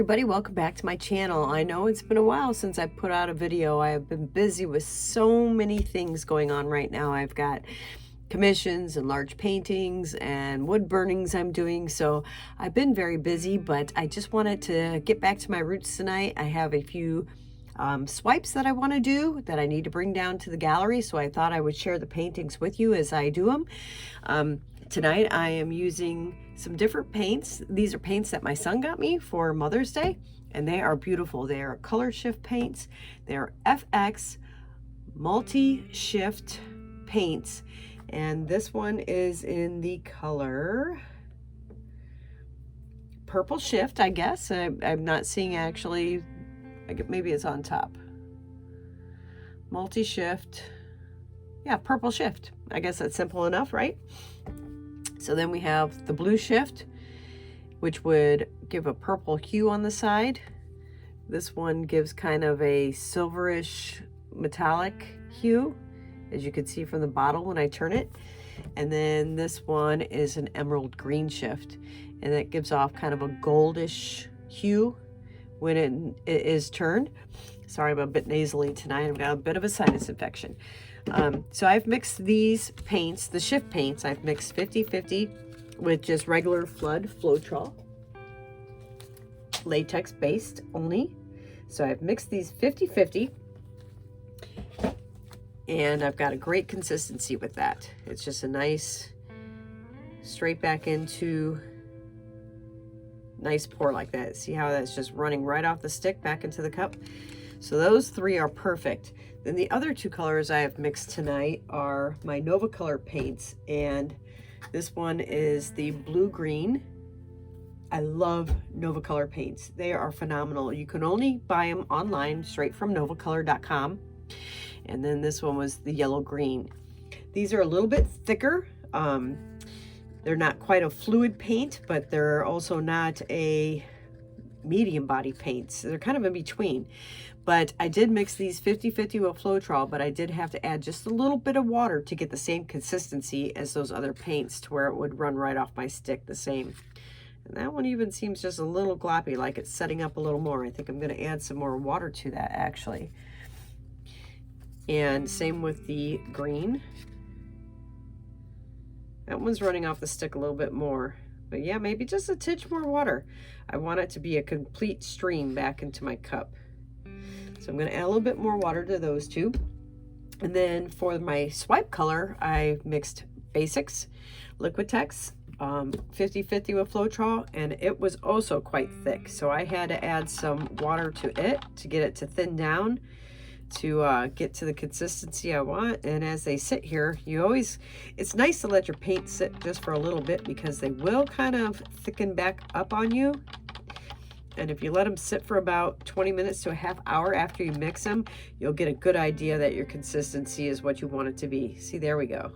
everybody, welcome back to my channel. I know it's been a while since I put out a video. I have been busy with so many things going on right now. I've got commissions and large paintings and wood burnings I'm doing, so I've been very busy, but I just wanted to get back to my roots tonight. I have a few swipes that I want to do that I need to bring down to the gallery, so I thought I would share the paintings with you as I do them. Tonight I am using some different paints. These are paints that my son got me for Mother's Day, and they are beautiful. They are color shift paints. They're FX multi-shift paints, and this one is in the color Purple Shift, I guess. I'm not seeing actually, maybe it's on top. Multi-shift, yeah, Purple Shift. I guess that's simple enough, right? So then we have the Blue Shift, which would give a purple hue on the side. This one gives kind of a silverish metallic hue, as you can see from the bottle when I turn it. And then this one is an Emerald Green Shift, and that gives off kind of a goldish hue when it is turned. Sorry, I'm a bit nasally tonight. I've got a bit of a sinus infection. So I've mixed these paints, the shift paints, I've mixed 50-50 with just regular Flood Floetrol, latex based only. So I've mixed these 50-50, and I've got a great consistency with that. It's just a nice straight back into nice pour like that. See how that's just running right off the stick back into the cup? So those three are perfect. Then the other two colors I have mixed tonight are my Nova Color paints, and this one is the blue green. I love Nova Color paints. They are phenomenal. You can only buy them online straight from novacolor.com. And then this one was the yellow green. These are a little bit thicker. They're not quite a fluid paint, but they're also not a medium body paints. They're kind of in between. But I did mix these 50-50 with Floetrol, but I did have to add just a little bit of water to get the same consistency as those other paints, to where it would run right off my stick the same. And that one even seems just a little gloppy, like it's setting up a little more. I think I'm going to add some more water to that actually. And same with the green. That one's running off the stick a little bit more. But yeah, maybe just a titch more water. I want it to be a complete stream back into my cup. So I'm going to add a little bit more water to those two. And then for my swipe color, I mixed Basics, Liquitex, 50-50 with Floetrol, and it was also quite thick. So I had to add some water to it to get it to thin down, to get to the consistency I want. And as they sit here, it's nice to let your paint sit just for a little bit, because they will kind of thicken back up on you. And if you let them sit for about 20 minutes to a half hour after you mix them, you'll get a good idea that your consistency is what you want it to be. See, there we go.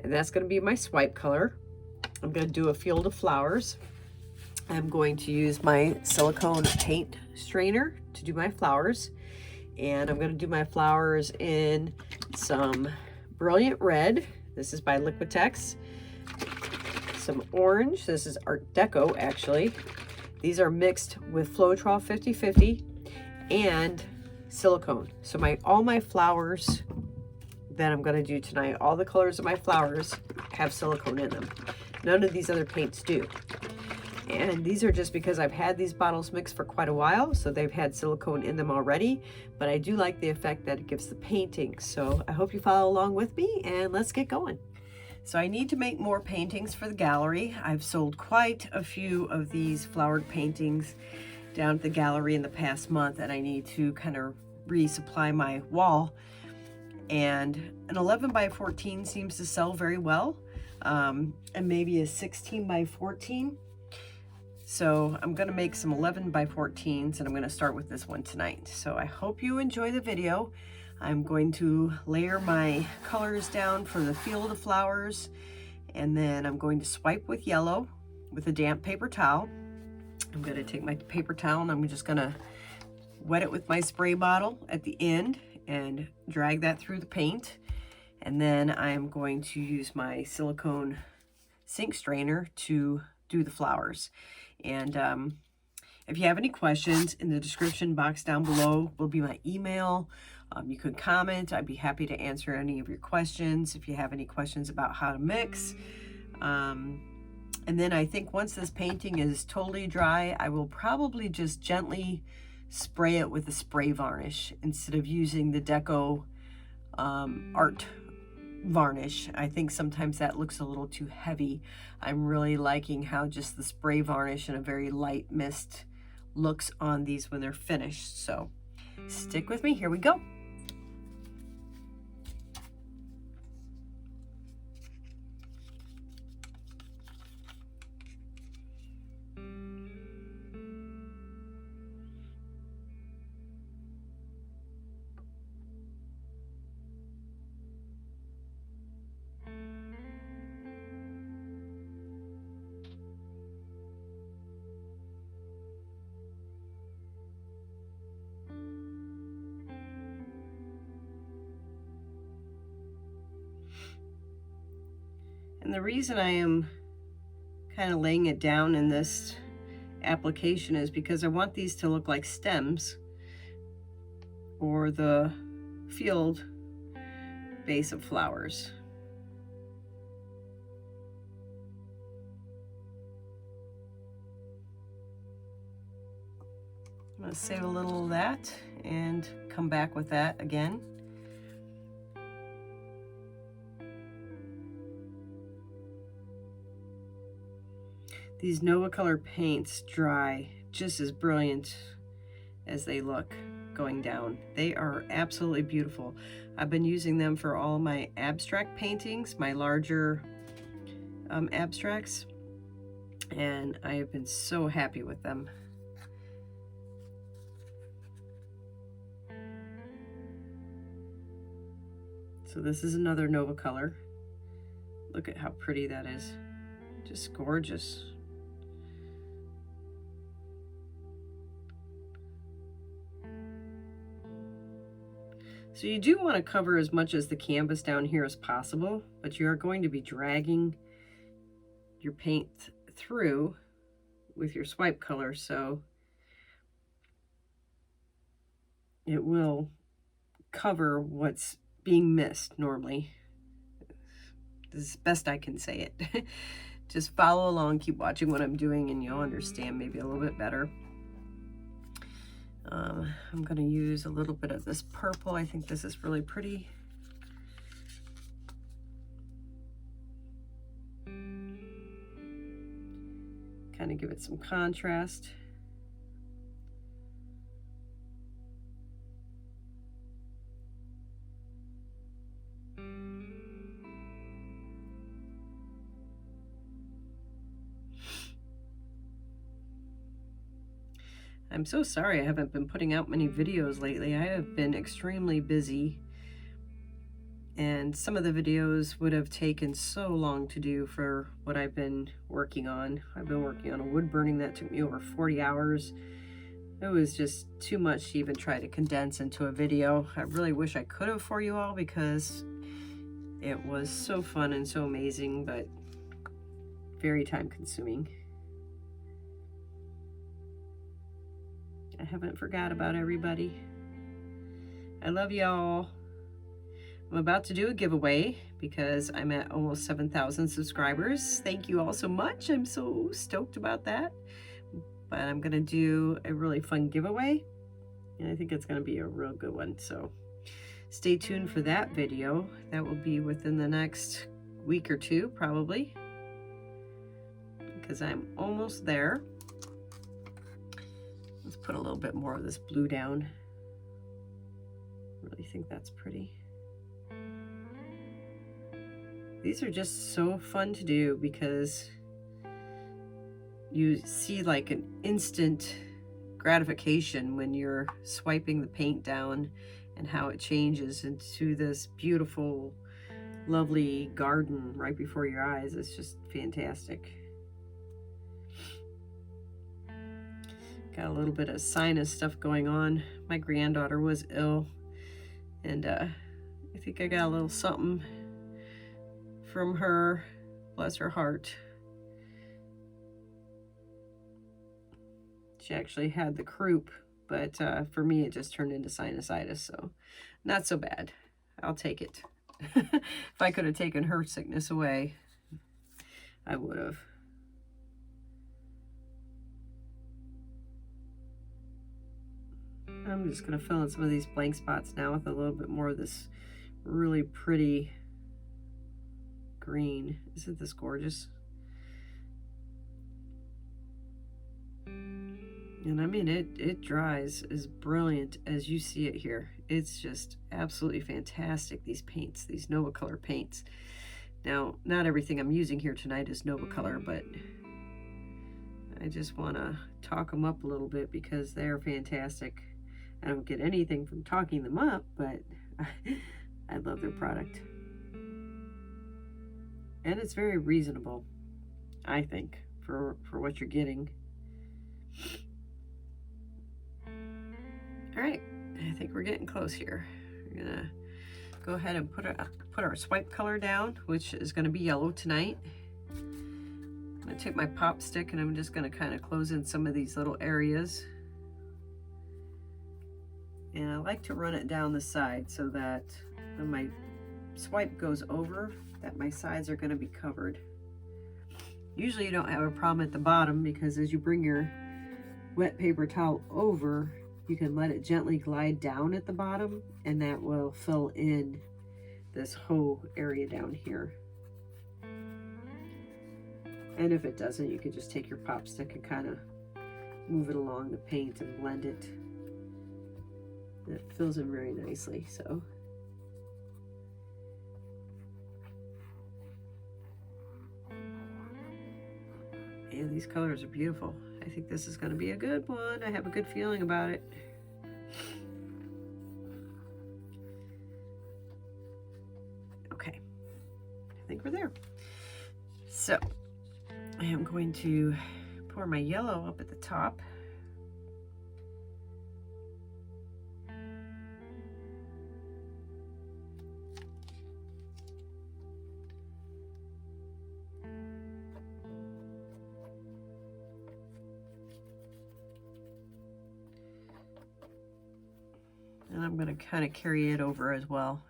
And that's going to be my swipe color. I'm going to do a field of flowers. I'm going to use my silicone paint strainer to do my flowers. And I'm going to do my flowers in some Brilliant Red. This is by Liquitex. Some orange. This is Art Deco, actually. These are mixed with Floetrol 50-50 and silicone. So all my flowers that I'm going to do tonight, all the colors of my flowers have silicone in them. None of these other paints do. And these are just because I've had these bottles mixed for quite a while, so they've had silicone in them already. But I do like the effect that it gives the painting. So I hope you follow along with me, and let's get going. So I need to make more paintings for the gallery. I've sold quite a few of these flowered paintings down at the gallery in the past month, and I need to kind of resupply my wall. And an 11 by 14 seems to sell very well, and maybe a 16 by 14. So I'm going to make some 11 by 14s, and I'm going to start with this one tonight. So I hope you enjoy the video. I'm going to layer my colors down for the field of flowers, and then I'm going to swipe with yellow with a damp paper towel. I'm going to take my paper towel, and I'm just going to wet it with my spray bottle at the end and drag that through the paint. And then I'm going to use my silicone sink strainer to do the flowers. And If you have any questions, in the description box down below will be my email. You can comment. I'd be happy to answer any of your questions. If you have any questions about how to mix. And then I think once this painting is totally dry, I will probably just gently spray it with a spray varnish instead of using the Deco art varnish. I think sometimes that looks a little too heavy. I'm really liking how just the spray varnish and a very light mist looks on these when they're finished. So stick with me, here we go. And the reason I am kind of laying it down in this application is because I want these to look like stems or the field base of flowers. I'm going to save a little of that and come back with that again. These Nova Color paints dry just as brilliant as they look going down. They are absolutely beautiful. I've been using them for all my abstract paintings, my larger abstracts, and I have been so happy with them. So this is another Nova Color. Look at how pretty that is. Just gorgeous. So you do want to cover as much as the canvas down here as possible, but you are going to be dragging your paint through with your swipe color, so it will cover what's being missed normally. This is best I can say it. Just follow along, keep watching what I'm doing, and you'll understand maybe a little bit better. I'm going to use a little bit of this purple. I think this is really pretty. Kind of give it some contrast. I'm so sorry I haven't been putting out many videos lately. I have been extremely busy, and some of the videos would have taken so long to do for what I've been working on. I've been working on a wood burning that took me over 40 hours. It was just too much to even try to condense into a video. I really wish I could have for you all because it was so fun and so amazing, but very time consuming. I haven't forgot about everybody. I love y'all. I'm about to do a giveaway because I'm at almost 7,000 subscribers. Thank you all so much. I'm so stoked about that. But I'm gonna do a really fun giveaway, and I think it's gonna be a real good one. So stay tuned for that video. That will be within the next week or two, probably, because I'm almost there. Let's put a little bit more of this blue down. I really think that's pretty. These are just so fun to do because you see like an instant gratification when you're swiping the paint down and how it changes into this beautiful, lovely garden right before your eyes. It's just fantastic. Got a little bit of sinus stuff going on. My granddaughter was ill, and I think I got a little something from her. Bless her heart. She actually had the croup, but for me it just turned into sinusitis, so not so bad. I'll take it. If I could have taken her sickness away, I would have. I'm just going to fill in some of these blank spots now with a little bit more of this really pretty green. Isn't this gorgeous? And I mean, it dries as brilliant as you see it here. It's just absolutely fantastic, these paints, these Nova Color paints. Now, not everything I'm using here tonight is Nova Color, but I just want to talk them up a little bit because they're fantastic. I don't get anything from talking them up, but I love their product. And it's very reasonable, I think, for what you're getting. All right, I think we're getting close here. We're gonna go ahead and put our swipe color down, which is gonna be yellow tonight. I'm gonna take my pop stick and I'm just gonna kind of close in some of these little areas. And I like to run it down the side so that when my swipe goes over, that my sides are gonna be covered. Usually you don't have a problem at the bottom because as you bring your wet paper towel over, you can let it gently glide down at the bottom and that will fill in this whole area down here. And if it doesn't, you can just take your pop stick and kind of move it along the paint and blend it. It fills in very nicely, so. And these colors are beautiful. I think this is going to be a good one. I have a good feeling about it. Okay, I think we're there. So I am going to pour my yellow up at the top. And I'm going to kind of carry it over as well.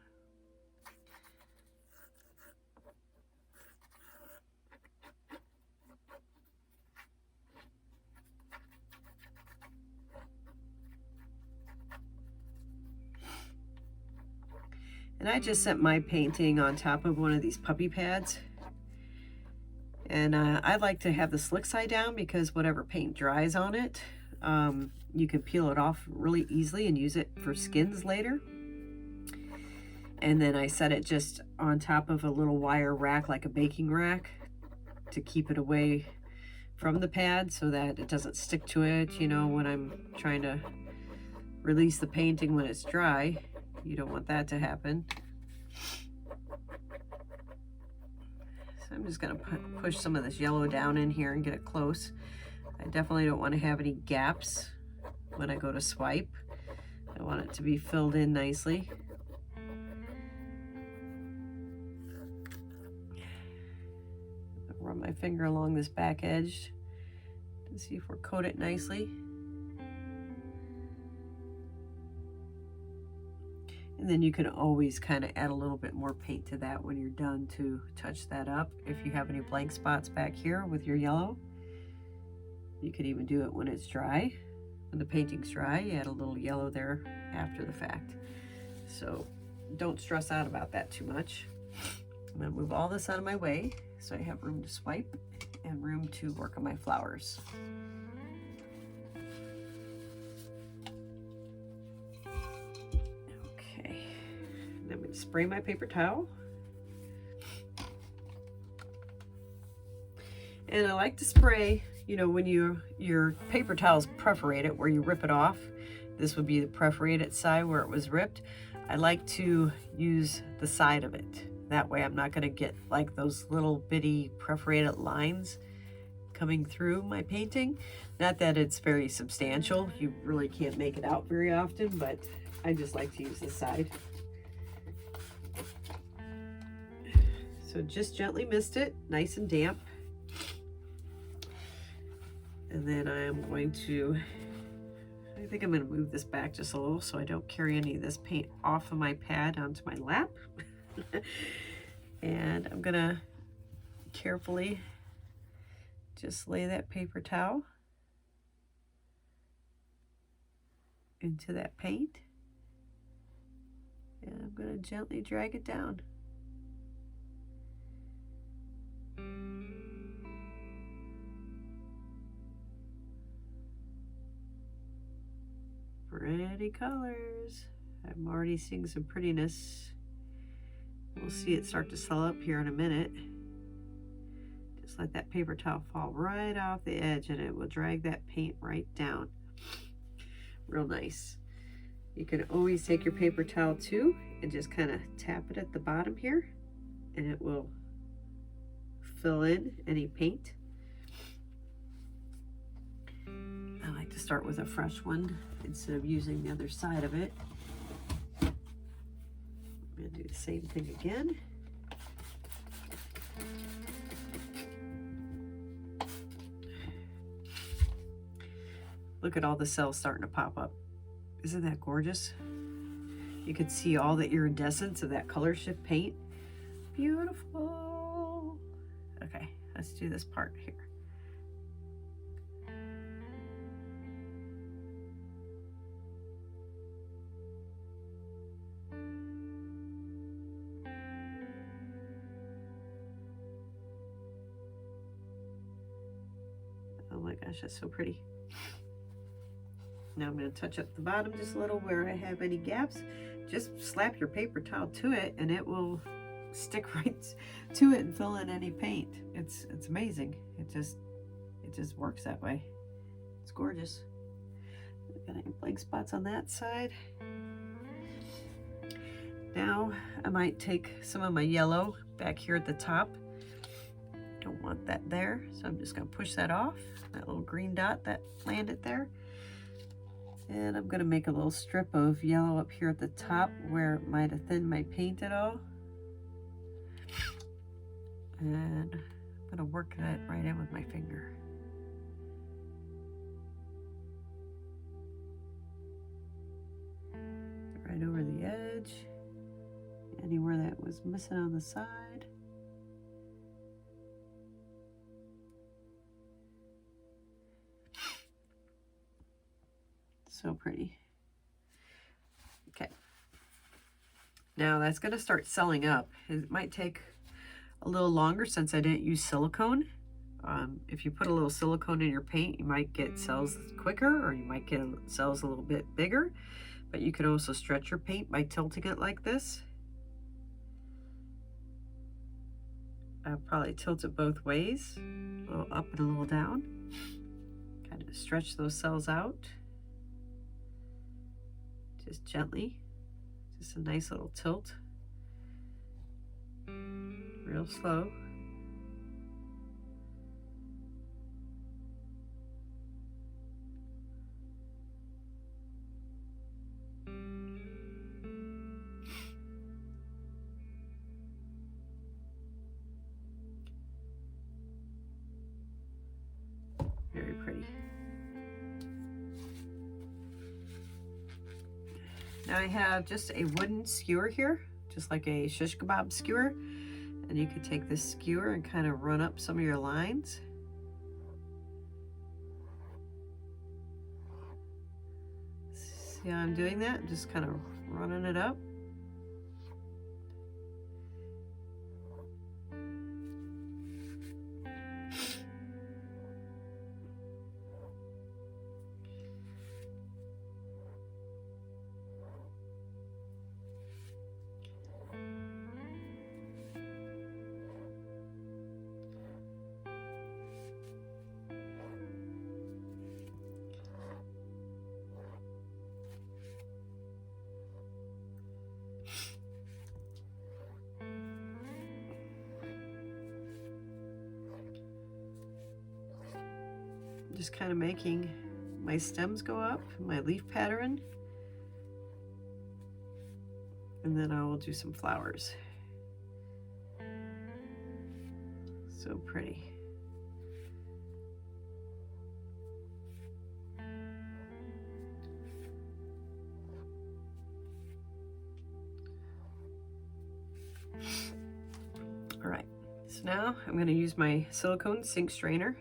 And I just set my painting on top of one of these puppy pads. And I like to have the slick side down because whatever paint dries on it, you can peel it off really easily and use it for skins later. And then I set it just on top of a little wire rack, like a baking rack, to keep it away from the pad so that it doesn't stick to it, you know, when I'm trying to release the painting when it's dry. You don't want that to happen. So I'm just going to push some of this yellow down in here and get it close. I definitely don't want to have any gaps when I go to swipe. I want it to be filled in nicely. I'll run my finger along this back edge to see if we're coated nicely. And then you can always kind of add a little bit more paint to that when you're done to touch that up. If you have any blank spots back here with your yellow, you could even do it when it's dry. When the painting's dry, you add a little yellow there after the fact. So don't stress out about that too much. I'm gonna move all this out of my way so I have room to swipe and room to work on my flowers. Okay, and I'm gonna spray my paper towel. And I like to spray, you know, when your paper towel's perforated, where you rip it off. This would be the perforated side where it was ripped. I like to use the side of it. That way I'm not gonna get like those little bitty perforated lines coming through my painting. Not that it's very substantial. You really can't make it out very often, but I just like to use the side. So just gently mist it, nice and damp. And then I am going to, I think I'm going to move this back just a little so I don't carry any of this paint off of my pad onto my lap. And I'm going to carefully just lay that paper towel into that paint. And I'm going to gently drag it down. Pretty colors. I'm already seeing some prettiness. We'll see it start to swell up here in a minute. Just let that paper towel fall right off the edge and it will drag that paint right down. Real nice. You can always take your paper towel too and just kind of tap it at the bottom here and it will fill in any paint. I like to start with a fresh one instead of using the other side of it. I'm going to do the same thing again. Look at all the cells starting to pop up. Isn't that gorgeous? You can see all the iridescence of that color shift paint. Beautiful. Okay, let's do this part here. Oh my gosh, that's so pretty. Now I'm going to touch up the bottom just a little where I have any gaps. Just slap your paper towel to it and it will stick right to it and fill in any paint. It's amazing. It just works that way. It's gorgeous. Got any blank spots on that side. Now I might take some of my yellow back here at the top. Don't want that there, so I'm just going to push that off. That little green dot that landed there. And I'm going to make a little strip of yellow up here at the top where it might have thinned my paint at all. And I'm going to work that right in with my finger. Right over the edge. Anywhere that was missing on the side. So pretty. Okay. Now that's going to start selling up. It might take a little longer since I didn't use silicone. If you put a little silicone in your paint, you might get cells quicker or you might get cells a little bit bigger. But you can also stretch your paint by tilting it like this. I'll probably tilt it both ways, a little up and a little down. Kind of stretch those cells out. Just gently, just a nice little tilt, real slow. Very pretty. Now I have just a wooden skewer here, just like a shish kebab skewer. And you could take this skewer and kind of run up some of your lines. See how I'm doing that? Just kind of running it up. Just kind of making my stems go up, my leaf pattern. And then I will do some flowers. So pretty. All right, so now I'm going to use my silicone sink strainer,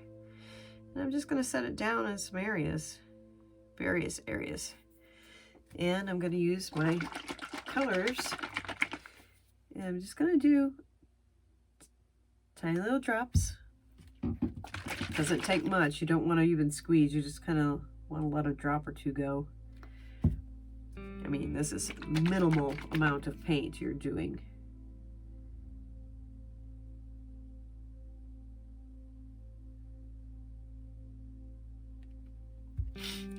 and I'm just going to set it down in some areas, various areas. And I'm going to use my colors, and I'm just going to do tiny little drops. Doesn't take much. You don't want to even squeeze. You just kind of want to let a drop or two go. I mean, this is minimal amount of paint you're doing.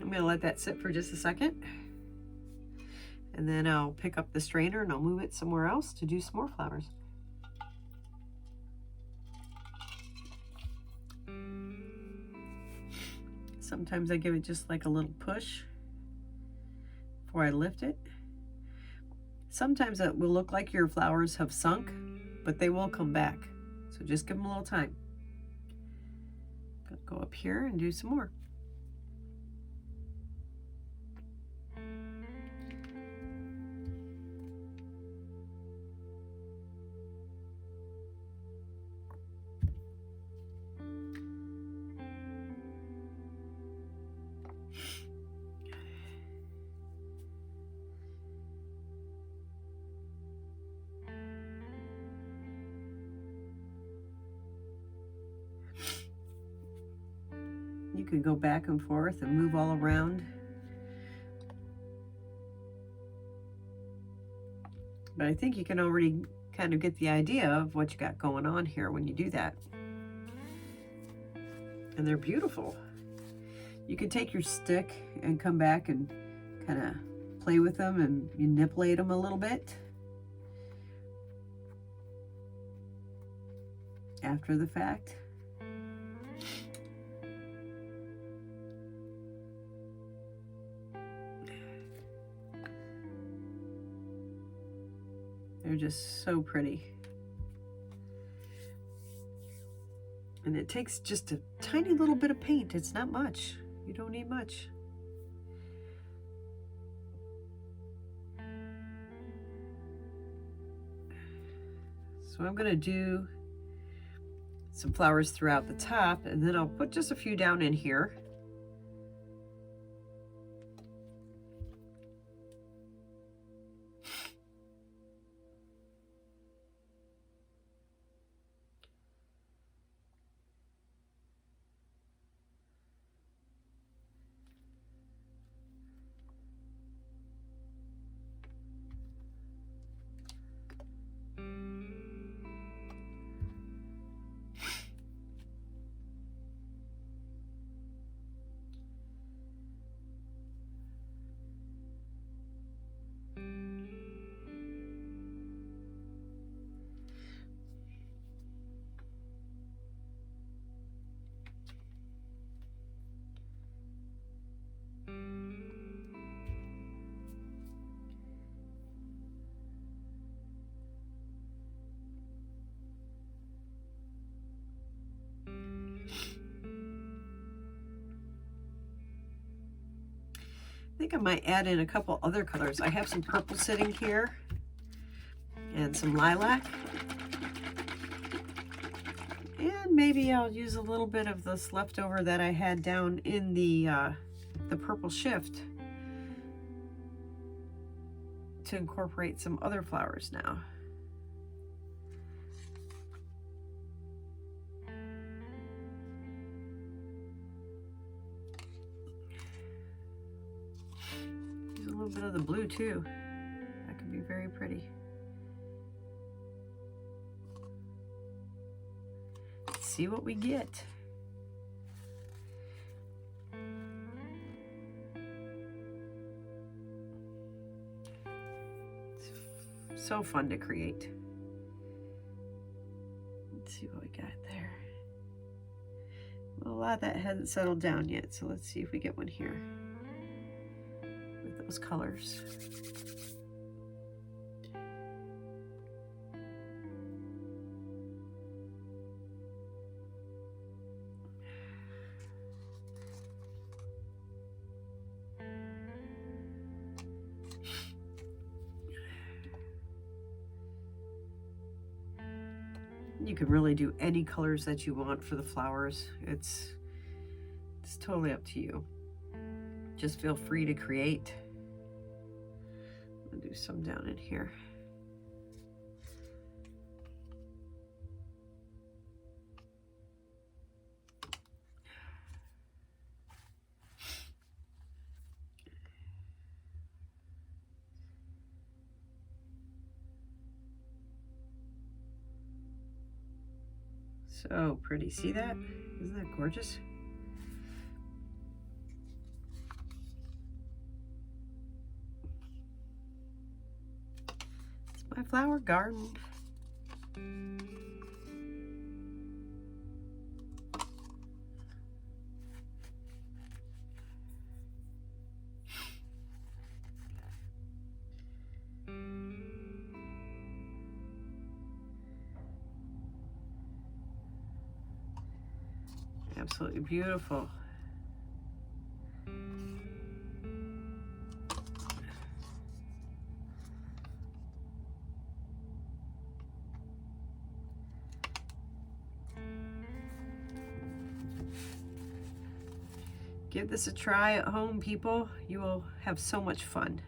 I'm going to let that sit for just a second. And then I'll pick up the strainer and I'll move it somewhere else to do some more flowers. Sometimes I give it just like a little push before I lift it. Sometimes it will look like your flowers have sunk, but they will come back. So just give them a little time. Go up here and do some more. You can go back and forth and move all around. But I think you can already kind of get the idea of what you got going on here when you do that. And they're beautiful. You can take your stick and come back and kind of play with them and manipulate them a little bit after the fact. They're just so pretty. And it takes just a tiny little bit of paint. It's not much. You don't need much. So I'm going to do some flowers throughout the top, and then I'll put just a few down in here. I think I might add in a couple other colors. I have some purple sitting here and some lilac. And maybe I'll use a little bit of this leftover that I had down in the purple shift to incorporate some other flowers now. Use a little bit of the blue too. That could be very pretty. Let's see what we get. So fun to create. Let's see what we got there. Well, a lot of that hasn't settled down yet, so let's see if we get one here with those colors. You can really do any colors that you want for the flowers. It's totally up to you. Just feel free to create. I'll do some down in here. So pretty, see that? Isn't that gorgeous? It's my flower garden. Absolutely beautiful. Give this a try at home, people. You will have so much fun.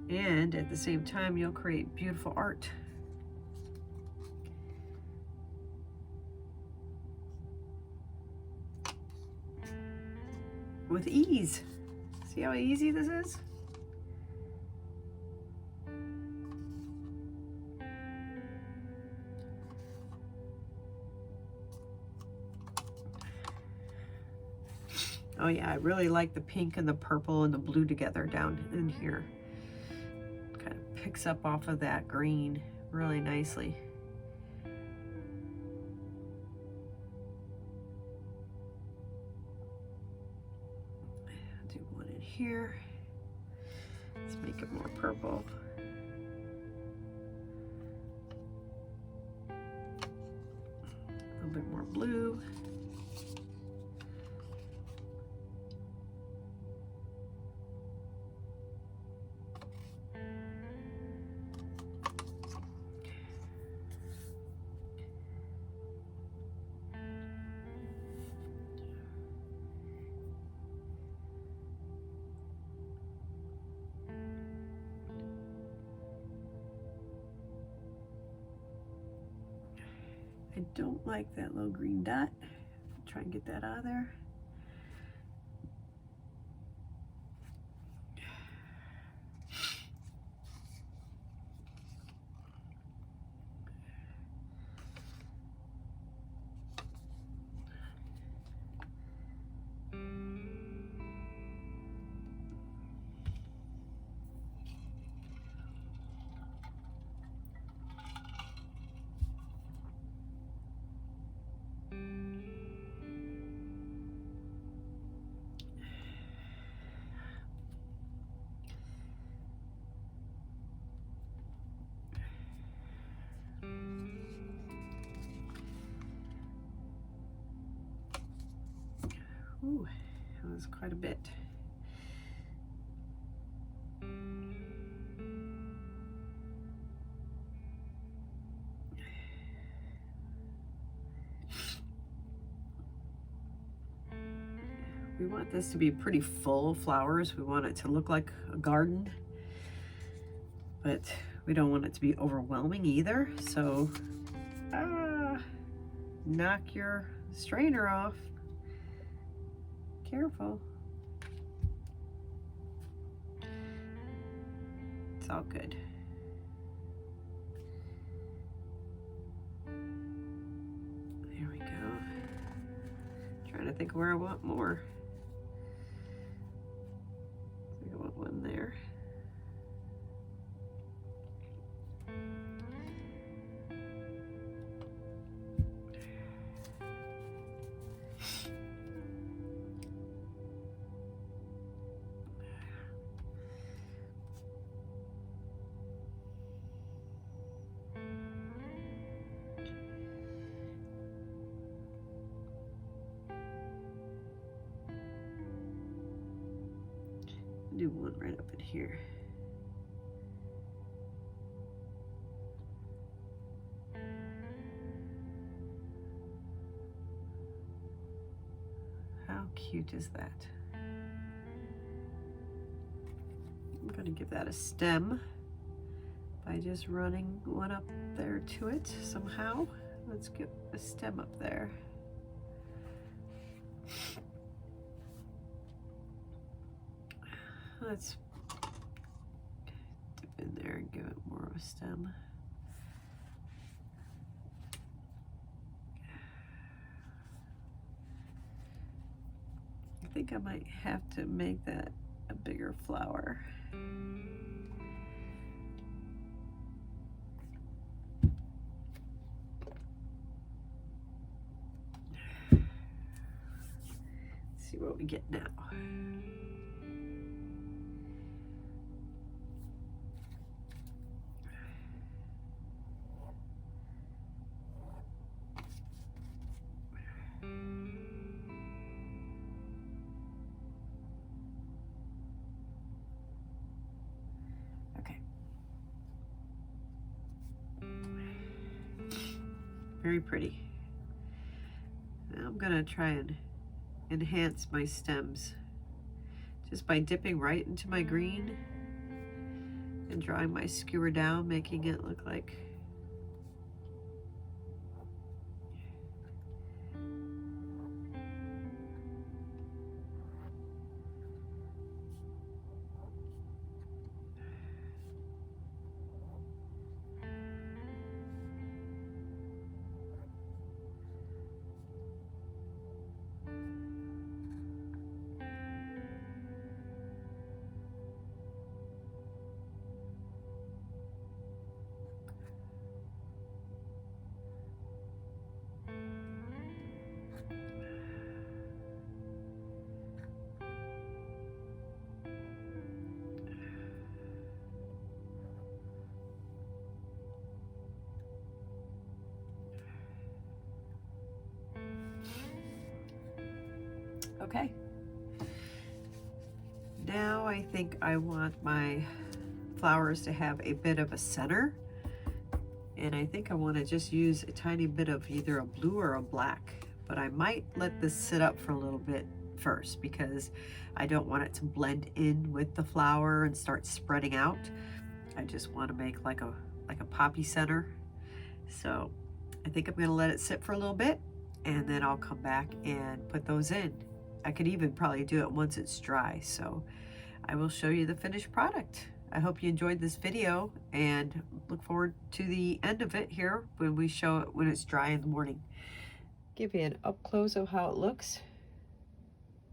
And at the same time, you'll create beautiful art. With ease. See how easy this is? Oh yeah, I really like the pink and the purple and the blue together down in here. Kind of picks up off of that green really nicely. Do one in here. Let's make it more purple. A little bit more blue. I don't like that little green dot. Try and get that out of there. Ooh, that was quite a bit. We want this to be pretty full flowers. We want it to look like a garden, but we don't want it to be overwhelming either. So knock your strainer off. Careful. It's all good. There we go. Trying to think where I want more. I want one there. Do one right up in here. How cute is that? I'm going to give that a stem by just running one up there to it somehow. Let's get a stem up there. Let's dip in there and give it more of a stem. I think I might have to make that a bigger flower. Let's see what we get now. Very pretty. Now I'm gonna try and enhance my stems just by dipping right into my green and drawing my skewer down, making it look like okay. Now I think I want my flowers to have a bit of a center, and I think I want to just use a tiny bit of either a blue or a black, but I might let this sit up for a little bit first because I don't want it to blend in with the flower and start spreading out. I just want to make like a poppy center. So I think I'm going to let it sit for a little bit, and then I'll come back and put those in. I could even probably do it once it's dry, so I will show you the finished product. I hope you enjoyed this video and look forward to the end of it here when we show it when it's dry in the morning. Give you an up close of how it looks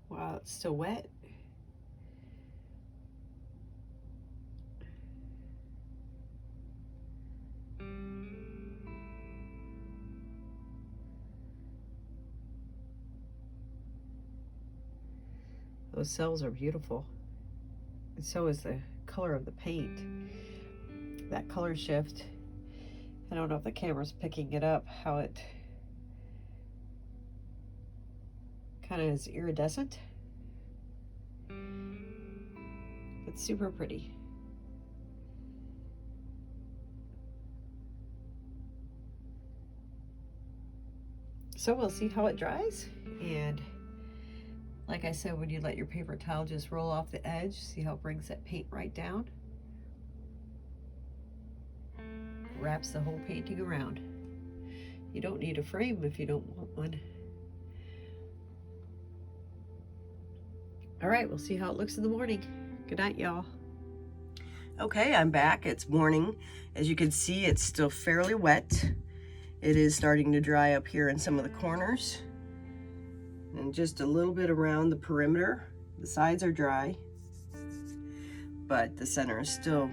while it's still wet. Those cells are beautiful. And so is the color of the paint. That color shift. I don't know if the camera's picking it up, how it kind of is iridescent. It's super pretty. So we'll see how it dries, and like I said, when you let your paper towel just roll off the edge, see how it brings that paint right down? Wraps the whole painting around. You don't need a frame if you don't want one. All right, we'll see how it looks in the morning. Good night, y'all. Okay, I'm back. It's morning. As you can see, it's still fairly wet. It is starting to dry up here in some of the corners, and just a little bit around the perimeter. The sides are dry, but the center is still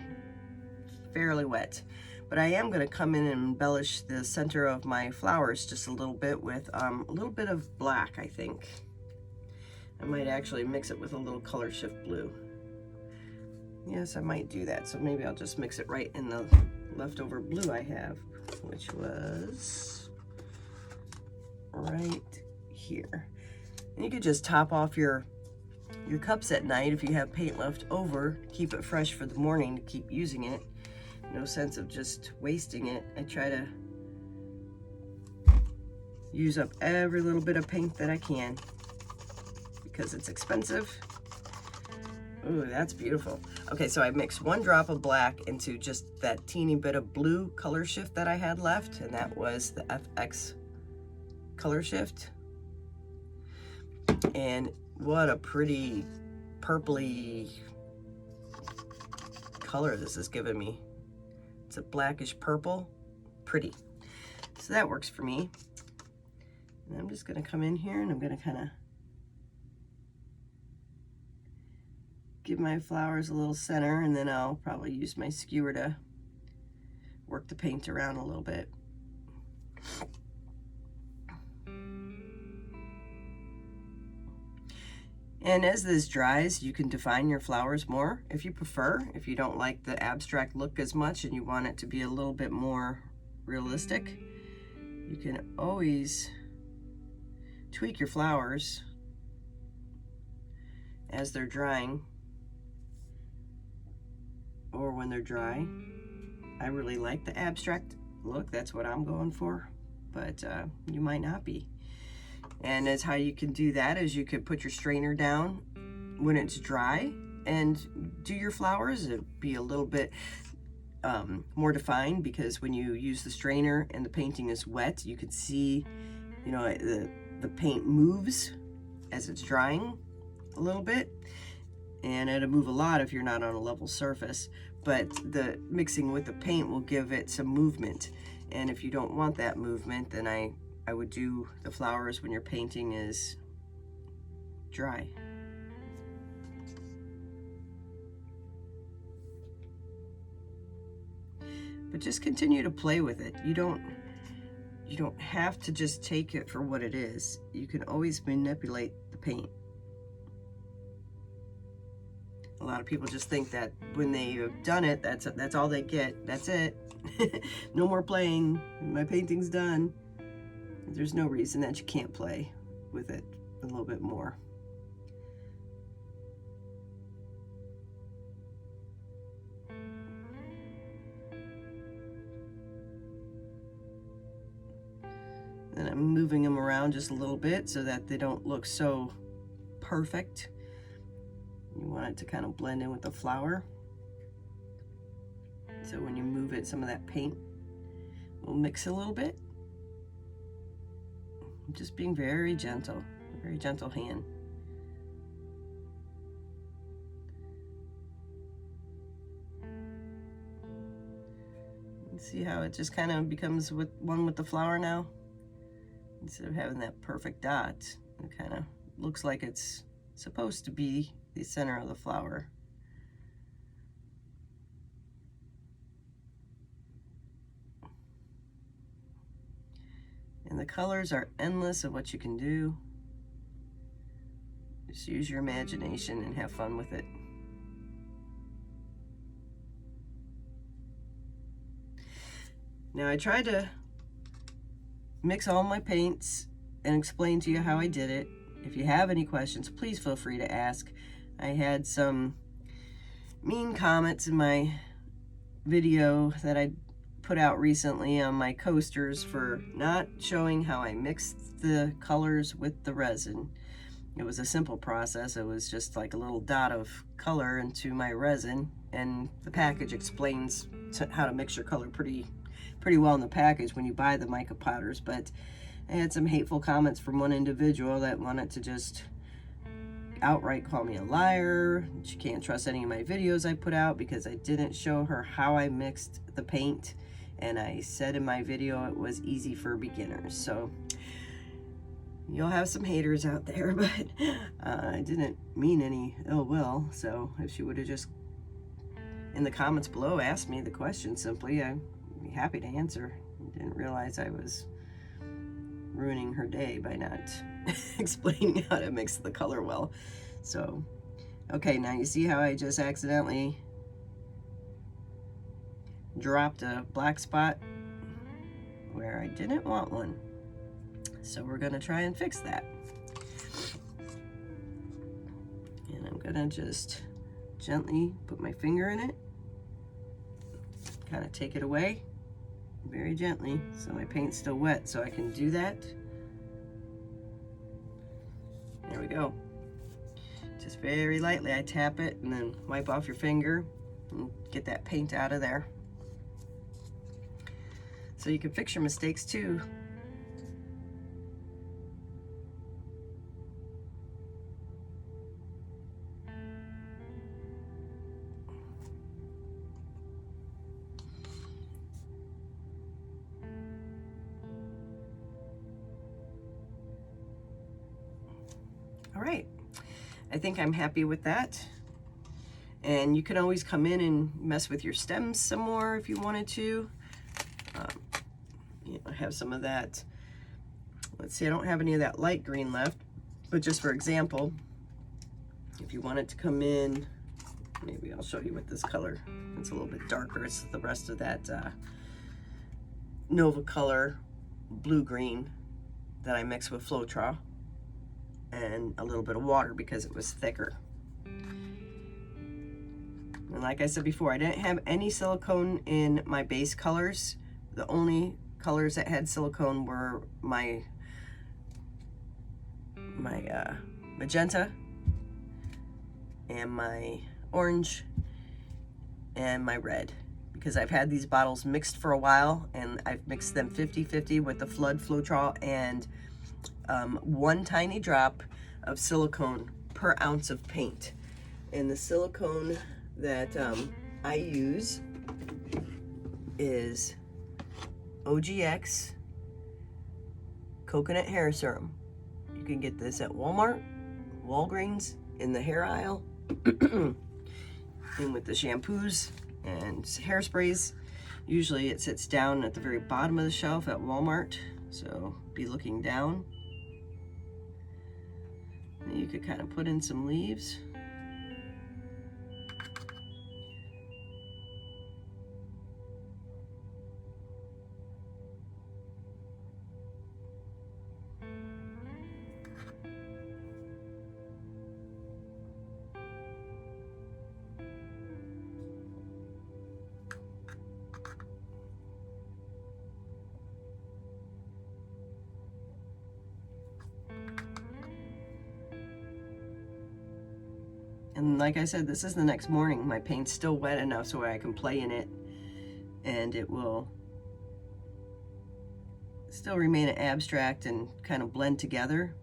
fairly wet. But I am going to come in and embellish the center of my flowers just a little bit with a little bit of black, I think. I might actually mix it with a little color shift blue. Yes, I might do that. So maybe I'll just mix it right in the leftover blue I have, which was right here. And you could just top off your cups at night if you have paint left over. Keep it fresh for the morning to keep using it. No sense of just wasting it. I try to use up every little bit of paint that I can. because it's expensive. Ooh, that's beautiful. Okay, so I mixed 1 drop of black into just that teeny bit of blue color shift that I had left, and that was the FX color shift. And what a pretty purpley color this is giving me. It's a blackish purple, pretty. So that works for me. And I'm just gonna come in here and I'm gonna kind of give my flowers a little center, and then I'll probably use my skewer to work the paint around a little bit. And as this dries, you can define your flowers more if you prefer. If you don't like the abstract look as much and you want it to be a little bit more realistic, you can always tweak your flowers as they're drying or when they're dry. I really like the abstract look. That's what I'm going for, but you might not be. And as how you can do that is you could put your strainer down when it's dry and do your flowers. It'd be a little bit more defined, because when you use the strainer and the painting is wet, you can see, you know, the paint moves as it's drying a little bit, and it'll move a lot if you're not on a level surface, but the mixing with the paint will give it some movement. And if you don't want that movement, then I would do the flowers when your painting is dry. But just continue to play with it. You don't have to just take it for what it is. You can always manipulate the paint. A lot of people just think that when they've done it, that's all they get. That's it. No more playing. My painting's done. There's no reason that you can't play with it a little bit more. And I'm moving them around just a little bit so that they don't look so perfect. You want it to kind of blend in with the flower. So when you move it, some of that paint will mix a little bit. Just being very gentle hand. See how it just kind of becomes one with the flower now? Instead of having that perfect dot, it kind of looks like it's supposed to be the center of the flower. And the colors are endless of what you can do. Just use your imagination and have fun with it. Now I tried to mix all my paints and explain to you how I did it. If you have any questions, please feel free to ask. I had some mean comments in my video that I put out recently on my coasters for not showing how I mixed the colors with the resin. It was a simple process. It was just like a little dot of color into my resin, and the package explains how to mix your color pretty well in the package when you buy the mica powders. But I had some hateful comments from one individual that wanted to just outright call me a liar. She can't trust any of my videos I put out because I didn't show her how I mixed the paint, and I said in my video it was easy for beginners. So you'll have some haters out there, but I didn't mean any ill will. So if she would have just in the comments below asked me the question simply, I'd be happy to answer. I didn't realize I was ruining her day by not explaining how to mix the color well. So okay, now you see how I just accidentally dropped a black spot where I didn't want one. So we're gonna try and fix that. And I'm gonna just gently put my finger in it, kind of take it away very gently, so my paint's still wet, so I can do that. There we go. Just very lightly, I tap it and then wipe off your finger and get that paint out of there. So you can fix your mistakes too. All right, I think I'm happy with that. And you can always come in and mess with your stems some more if you wanted to. You know, have some of that. Let's see, I don't have any of that light green left, but just for example, if you wanted to come in, maybe I'll show you with this color. It's a little bit darker. It's the rest of that Nova color blue-green that I mixed with floral and a little bit of water because it was thicker. And like I said before, I didn't have any silicone in my base colors. The only colors that had silicone were my magenta and my orange and my red, because I've had these bottles mixed for a while and I've mixed them 50-50 with the Flood Floetrol and 1 tiny drop of silicone per ounce of paint. And the silicone that I use is OGX Coconut Hair Serum. You can get this at Walmart, Walgreens, in the hair aisle, and with the shampoos and hairsprays. Usually it sits down at the very bottom of the shelf at Walmart, so be looking down. And you could kind of put in some leaves. And like I said, this is the next morning. My paint's still wet enough so I can play in it and it will still remain abstract and kind of blend together.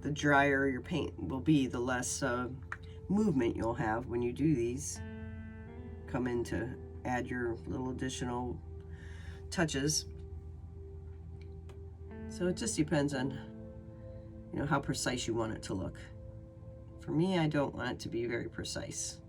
The drier your paint will be, the less movement you'll have when you do these. Come in to add your little additional touches. So it just depends on, you know, how precise you want it to look. For me, I don't want it to be very precise.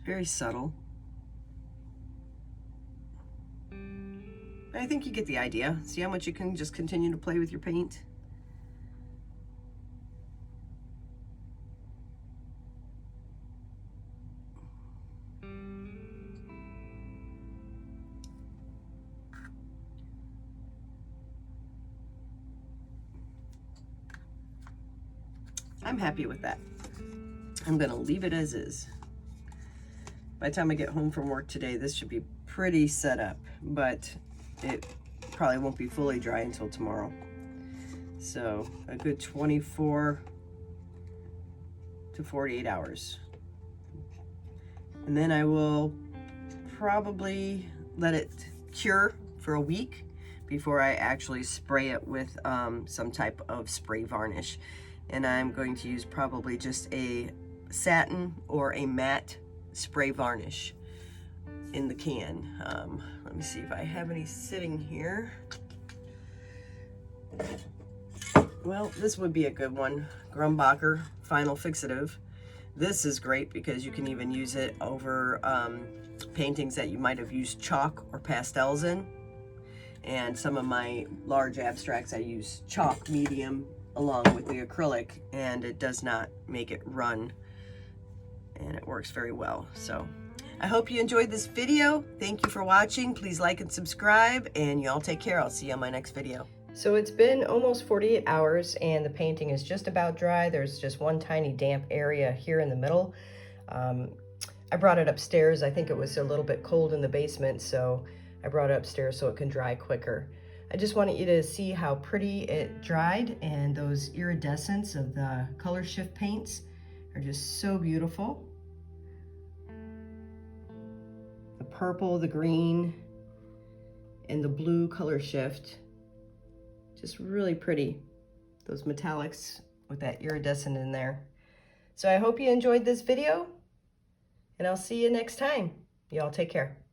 Very subtle. But I think you get the idea. See how much you can just continue to play with your paint? I'm happy with that. I'm gonna leave it as is. By the time I get home from work today, this should be pretty set up, but it probably won't be fully dry until tomorrow. So a good 24 to 48 hours. And then I will probably let it cure for a week before I actually spray it with some type of spray varnish. And I'm going to use probably just a satin or a matte spray varnish in the can. Let me see if I have any sitting here. Well, this would be a good one. Grumbacher Final Fixative. This is great because you can even use it over paintings that you might have used chalk or pastels in. And some of my large abstracts I use chalk medium along with the acrylic, and it does not make it run and it works very well. So I hope you enjoyed this video. Thank you for watching. Please like and subscribe, and you all take care. I'll see you on my next video. So it's been almost 48 hours and the painting is just about dry. There's just one tiny damp area here in the middle. I brought it upstairs. I think it was a little bit cold in the basement, so I brought it upstairs so it can dry quicker. I just wanted you to see how pretty it dried, and those iridescence of the color shift paints are just so beautiful. The purple, the green, and the blue color shift. Just really pretty. Those metallics with that iridescent in there. So I hope you enjoyed this video, and I'll see you next time. Y'all take care.